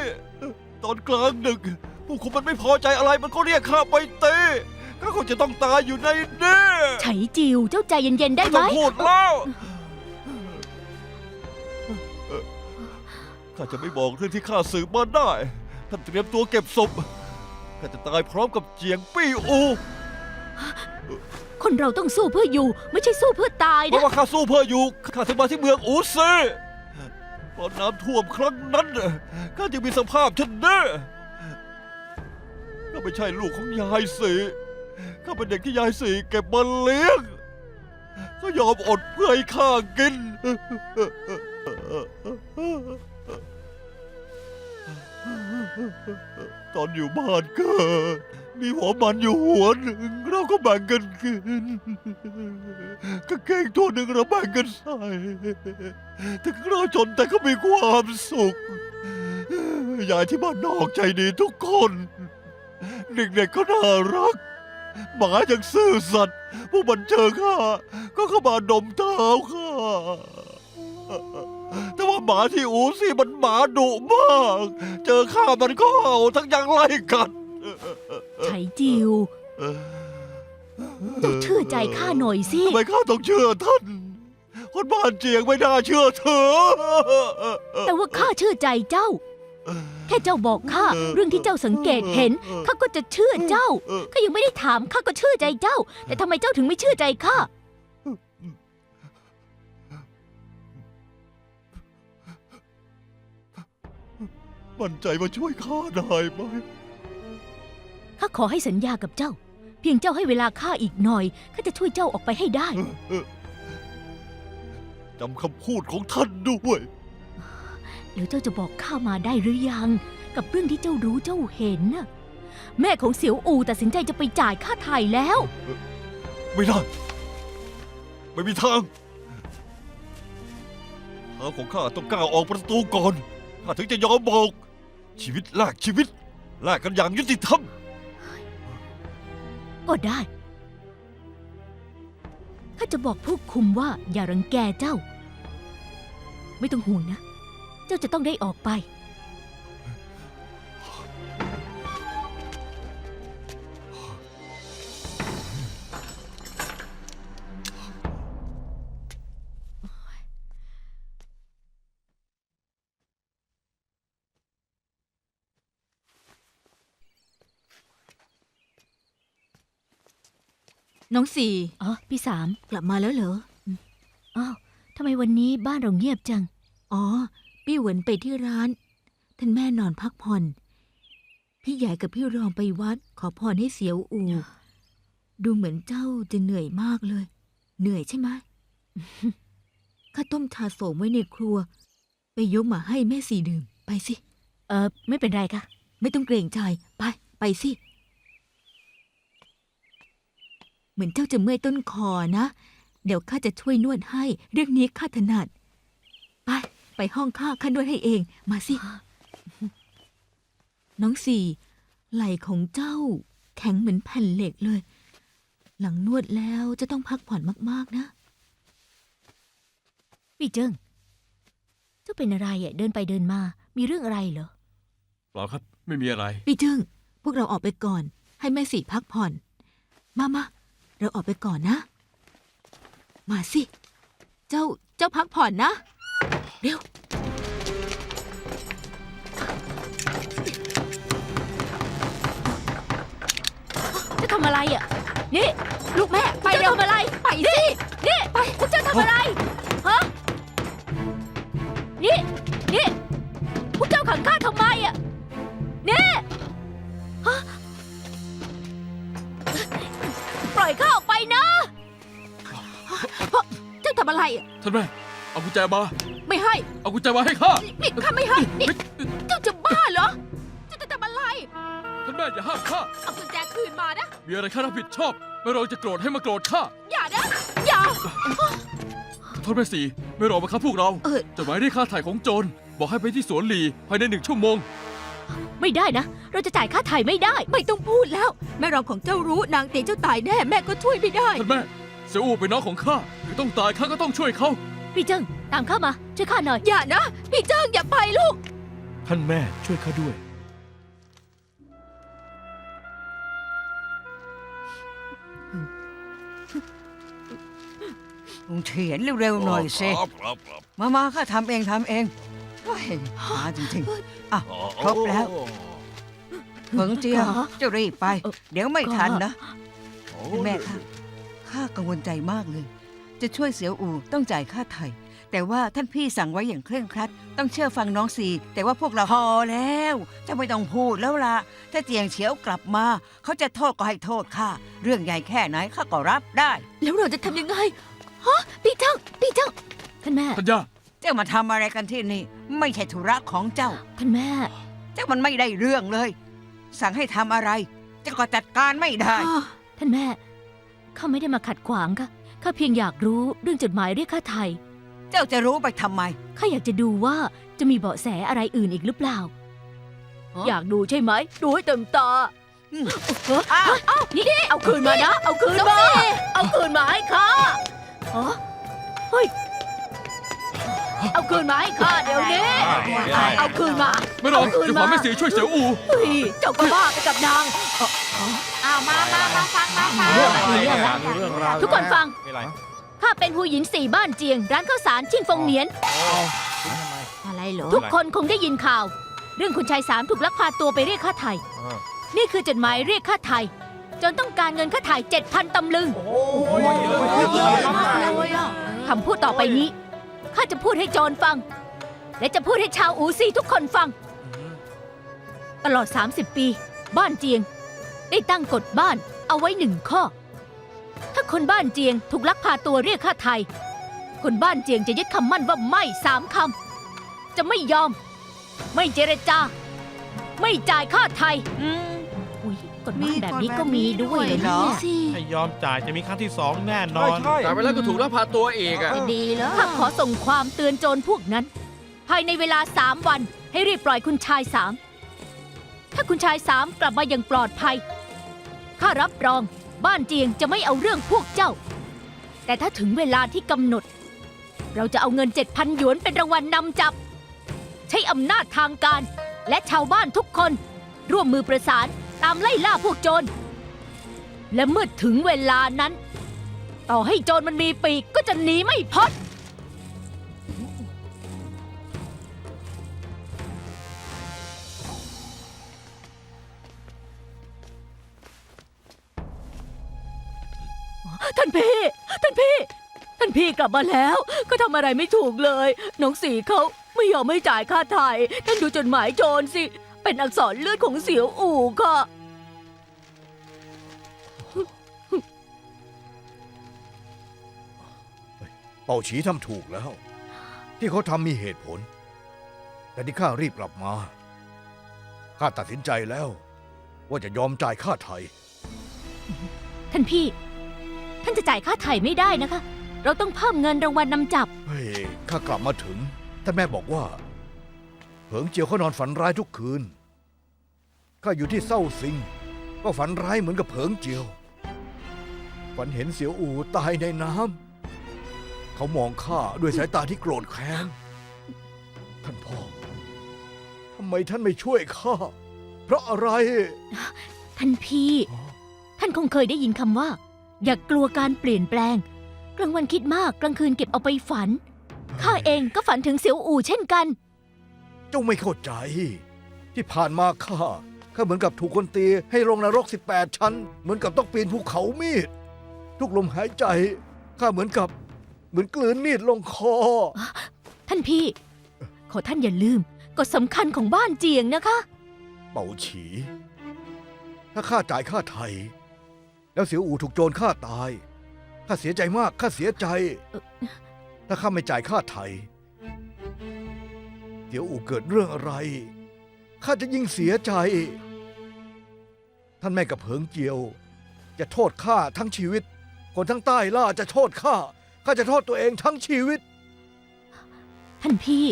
ตอนกลางดึกผู้คุมมันไม่พอใจอะไรมันก็เรียกข้าไปตีข้าคงจะต้องตายอยู่ในนี้ ไฉจิว เจ้าใจเย็นๆได้ ไม่ ไหม ต้องพูดแล้วข้าจะไม่บอกเรื่องที่ข้าสืบมาได้ท่านเตรียมตัวเก็บศพข้าจะตายพร้อมกับเจียงปี้อู คนเราต้องสู้เพื่ออยู่ ไม่ใช่สู้เพื่อตาย เพราะ นะ ว่าข้าสู้เพื่ออยู่ข้าถึงมาที่เมืองอูซีตอนน้ำท่วมครั้งนั้นข้าจะมีสภาพเช่นนี้ข้าไม่ใช่ลูกของยายสีข้าเป็นเด็กที่ยายสีเก็บมาเลี้ยงก็ยอมอดเพื่อให้ข้ากิน ตอนอยู่บ้านก็มีหัวมันอยู่หัวหนึ่งเราก็แบ่งกันกินกางเกงตัวหนึ่งเราแบ่งกันใส่ถึงเราจนแต่ก็มีความสุขยายที่บ้านนอกใจดีทุกคนเด็กๆก็น่ารักหมายังซื่อสัตย์พวกมันเจอข้าก็เข้ามาดมเท้าข้าแต่ว่าหมาที่อูซี่มันหมาดุมาก เจอข้ามันก็เห่าทั้งยังไล่กัด ไฉจิว เจ้าเชื่อใจข้าหน่อยสิ ทำไมข้าต้องเชื่อท่าน คนบ้านเจียงไม่น่าเชื่อเธอ แต่ว่าข้าเชื่อใจเจ้า แค่เจ้าบอกข้าเรื่องที่เจ้าสังเกตเห็นข้าก็จะเชื่อเจ้าข้ายังไม่ได้ถามข้าก็เชื่อใจเจ้า แต่ทำไมเจ้าถึงไม่เชื่อใจข้า มั่นใจมาช่วยข้าได้ไหม ข้าขอให้สัญญากับเจ้า เพียงเจ้าให้เวลาข้าอีกหน่อยข้าจะช่วยเจ้าออกไปให้ได้ จำคำพูดของท่านด้วย แล้วเจ้าจะบอกข้ามาได้หรือยัง กับเรื่องที่เจ้ารู้เจ้าเห็นน่ะแม่ของเสียวอูตัดสินใจจะไปจ่ายค่าไถ่แล้ว ไม่ได้ ไม่มีทางเท้าของข้าต้องก้าวออกประตูก่อน ข้าถึงจะยอมบอก ชีวิตแลกชีวิตแลกกันอย่างยุติธรรม ก็ได้ข้าจะบอกผู้คุมว่าอย่ารังแกเจ้า ไม่ต้องห่วงนะ เจ้าจะต้องได้ออกไป น้องสี่ อ๋อ พี่สาม กลับมาแล้วเหรอ อ้าวทำไมวันนี้บ้านเราเงียบจัง อ๋อ พี่เหวินไปที่ร้าน ท่านแม่นอนพักผ่อน พี่ใหญ่กับพี่รองไปวัด ขอพรให้เสียวอูดูเหมือนเจ้าจะเหนื่อยมากเลย เหนื่อยใช่ไหม ข้าต้มชาโสมไว้ในครัว ไปยกมาให้แม่สี่ดื่ม ไปสิ ไม่เป็นไรค่ะ ไม่ต้องเกรงใจ ไปสิ เหมือนเจ้าจะเมื่อยต้นคอนะ เดี๋ยวข้าจะช่วยนวดให้ เรื่องนี้ข้าถนัด ไปห้องข้านวดให้เอง มาสิ น้องสี่ ไหล่ของเจ้า แข็งเหมือนแผ่นเหล็กเลย หลังนวดแล้วจะต้องพักผ่อนมากๆนะ พี่เจิ้งเจ้าเป็นอะไรอ่ะ เดินไปเดินมา มีเรื่องอะไรเหรอ เปล่าครับ ไม่มีอะไร พี่จึงพวกเราออกไปก่อน ให้แม่สี่พักผ่อน มาเราออกไปก่อนนะ มาสิ เจ้าพักผ่อนนะ เร็ว จะทำอะไรอ่ะ นี่ ลูกแม่ ไปเร็วทำอะไร ไปสิ นี่ไปพวกเจ้าทำอะไร ฮะ นี่พวกเจ้าขังข้าทำไมอ่ะ นี่ฮะปล่อยข้าออกไปนะ เจ้าทำอะไรอะ ท่านแม่ เอากุญแจมา ไม่ให้ เอากุญแจมาให้ข้า นี่ข้าไม่ให้นี่เจ้าจะบ้าเหรอ เจ้าจะทำอะไร ท่านแม่อย่าห้ามข้า เอากุญแจคืนมานะ มีอะไรข้ารับผิดชอบ ไม่รอจะโกรธให้มาโกรธข้า อย่านะ อย่า โทษแม่สีไม่รอมาครับพวกเรา จดหมายเรียกค่าถ่ายของโจร บอกให้ไปที่สวนหลีภายใน1 ชั่วโมง ไม่ได้นะ เราจะจ่ายค่าไถ่ไม่ได้ ไม่ต้องพูดแล้ว แม่รองของเจ้ารู้นางเตียเจ้าตายแน่ แม่ก็ช่วยไม่ได้ ท่านแม่ เสี่ยวอูเป็นน้องของข้าถึงต้องตายข้าก็ต้องช่วยเขา พี่เจิ้งตามข้ามา ช่วยข้าหน่อย อย่านะ พี่เจิ้งอย่าไปลูก ท่านแม่ช่วยข้าด้วย ลุงเถียนเร็วๆหน่อยสิ ครับ มาข้าทำเองเฮ้ยหาจริงๆอ่ะครบแล้วเผิงเจีย อ๋อ เจ้ารีบไป เดี๋ยวไม่ทันนะ โอ้ แม่ข้ากังวลใจมากเลย จะช่วยเสียวอู่ต้องจ่ายค่าไถ่แต่ว่าท่านพี่สั่งไว้อย่างเคร่งครัด ต้องเชื่อฟังน้องสีแต่ว่าพวกเราพอแล้วจะไม่ต้องพูดแล้วล่ะ ถ้าเจียงเฉียวกลับมา เขาจะโทษก็ให้โทษข้าเรื่องใหญ่แค่ไหนข้าก็รับได้ แล้วเราจะทำยังไง ฮะ พี่เจิ้ง ท่านแม่ ท่านย่า เจ้ามาทำอะไรกันที่นี่ ไม่ใช่ธุระของเจ้า ท่านแม่ เจ้ามันไม่ได้เรื่องเลย สั่งให้ทำอะไร เจ้าก็จัดการไม่ได้ ท่านแม่ ข้าไม่ได้มาขัดขวางค่ะ ข้าเพียงอยากรู้เรื่องจดหมายเรียกค่าไถ่ เจ้าจะรู้ไปทำไม ข้าอยากจะดูว่าจะมีเบาะแสอะไรอื่นอีกหรือเปล่า ฮะ อยากดูใช่ไหม ดูให้เต็มตา อืม อ้าวนี่เอาคืนมานะ เอาคืนมา เอาคืนมาให้ข้าฮะเฮ้ย เอาคืนมาให้ข้าเดี๋ยวนี้ เอาคืนมา ไม่รอ เอาคืน เดี๋ยว มา พาแม่สีช่วยเสี่ยวอู เฮ้ยเจ้าก็บ้าไปกับนางเอามาฟังเรื่องละทุกคนฟัง ข้าเป็นผู้หญิน4บ้านเจียง ร้านข้าวสารชินฟงเหนียน อะไรเหรอ ทุกคนคงได้ยินข่าว เรื่องคุณชายสามถูกลักพาตัวไปเรียกค่าไถ่นี่คือจดหมายเรียกค่าไถ่จนต้องการเงินค่าไถ่7,000 ตำลึงคำพูดต่อไปนี้ข้าจะพูดให้โจรฟัง และจะพูดให้ชาวอูซีทุกคนฟัง ตลอด30 ปี บ้านเจียง ได้ตั้งกฎบ้านเอาไว้1 ข้อ ถ้าคนบ้านเจียงถูกลักพาตัวเรียกค่าไถ่คนบ้านเจียงจะยึดคำมั่นว่าไม่3 คำจะไม่ยอม ไม่เจรจา ไม่จ่ายค่าไถ่อุ้ยกฎบ้านแบบนี้ก็มีด้วย มีกฎแบบนี้ด้วยเหรอ สิ ถ้ายอมจ่ายจะมีครั้งที่ 2 แน่นอน แต่ไปแล้วก็ถูกลักพาตัวอีกอ่ะ ดีแล้ว ข้าขอส่งความเตือนโจรพวกนั้น ภายในเวลา3 วันให้รีบปล่อยคุณชาย3ถ้าคุณชาย3กลับมาอย่างปลอดภัยข้ารับรองบ้านเจียงจะไม่เอาเรื่องพวกเจ้า แต่ถ้าถึงเวลาที่กำหนด เราจะเอาเงิน 7,000 หยวนเป็นรางวัลนำจับ ใช้อำนาจทางการ และชาวบ้านทุกคน ร่วมมือประสานตามไล่ล่าพวกโจร และเมื่อถึงเวลานั้น ต่อให้โจรมันมีปีกก็จะหนีไม่พ้น ท่านพี่ ท่านพี่ ท่านพี่กลับมาแล้ว ก็ทำอะไรไม่ถูกเลย น้องสีเขาไม่ยอมไม่จ่ายค่าไถ่ท่านดูจดหมายโจรสิ เป็นอักษรเลือดของเสียวอู่ค่ะ เป่าฉีทำถูกแล้ว ที่เขาทำมีเหตุผล แต่ที่ข้ารีบกลับมาข้าตัดสินใจแล้ว ว่าจะยอมจ่ายค่าไถ่ ท่านพี่ ท่านจะจ่ายค่าไถ่ไม่ได้นะคะ เราต้องเพิ่มเงินรางวัลนำจับ เฮ้ยข้ากลับมาถึงท่านแม่บอกว่าเผิงเจียวเขานอนฝันร้ายทุกคืนข้าอยู่ที่เศร้าซิงก็ฝันร้ายเหมือนกับเผิงเจียว ฝันเห็นเสียวอู่ตายในน้ำเขามองข้าด้วยสายตาที่โกรธแค้นท่านพ่อทำไมท่านไม่ช่วยข้าเพราะอะไร ท่านพี่ ท่านคงเคยได้ยินคำว่า อย่ากลัวการเปลี่ยนแปลง กลางวันคิดมากกลางคืนเก็บเอาไปฝัน ข้าเองก็ฝันถึงเสียวอู่เช่นกัน เจ้าไม่เข้าใจ ที่ผ่านมาข้าเหมือนกับถูกคนตีให้ลงนรก 18 ชั้น เหมือนกับต้องปีนภูเขามีด ทุกลมหายใจข้าเหมือนกลืนมีดลงคอ ท่านพี่ ขอท่านอย่าลืมกฎสำคัญของบ้านเจียงนะคะ เป่าฉี ถ้าข้าจ่ายค่าไถ่แล้วเสียวอู่ถูกโจรฆ่าตายข้าเสียใจมากข้าเสียใจ ถ้าข้าไม่จ่ายค่าไถ่เสียวอู่เกิดเรื่องอะไรข้าจะยิ่งเสียใจ ท่านแม่กับเผิงเจียว จะโทษข้าทั้งชีวิต คนทั้งใต้ล่าจะโทษข้าจะโทษตัวเองทั้งชีวิต ท่านพี่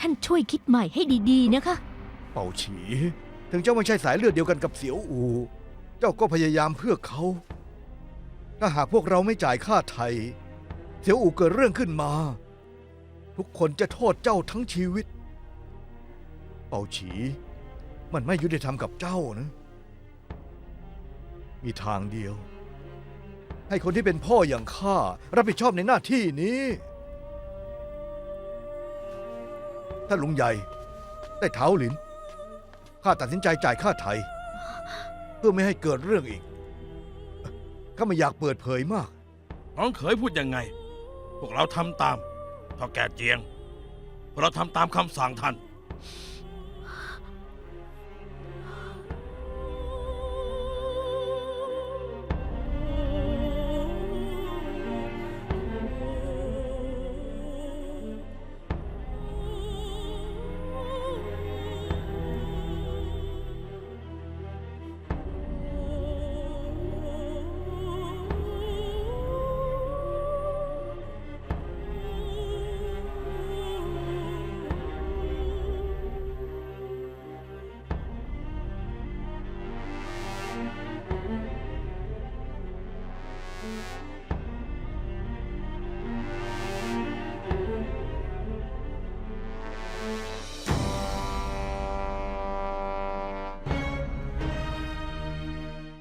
ท่านช่วยคิดใหม่ให้ดีๆนะคะ เป่าฉี ถึงเจ้าไม่ใช่สายเลือดเดียวกันกับเสียวอู่เจ้าก็พยายามเพื่อเขา ถ้าหากพวกเราไม่จ่ายค่าไถ่เสียวอู่เกิดเรื่องขึ้นมา ทุกคนจะโทษเจ้าทั้งชีวิต เป่าฉี มันไม่ยุติธรรมกับเจ้านะ มีทางเดียว ให้คนที่เป็นพ่ออย่างข้ารับผิดชอบในหน้าที่นี้ท่านลุงใหญ่ได้เท้าหลินข้าตัดสินใจจ่ายค่าไถ่เพื่อไม่ให้เกิดเรื่องอีกข้าไม่อยากเปิดเผยมาก น้องเขยพูดยังไง พวกเราทำตามเท่าแก่เจียงพวกเราทำตามคำสั่งท่าน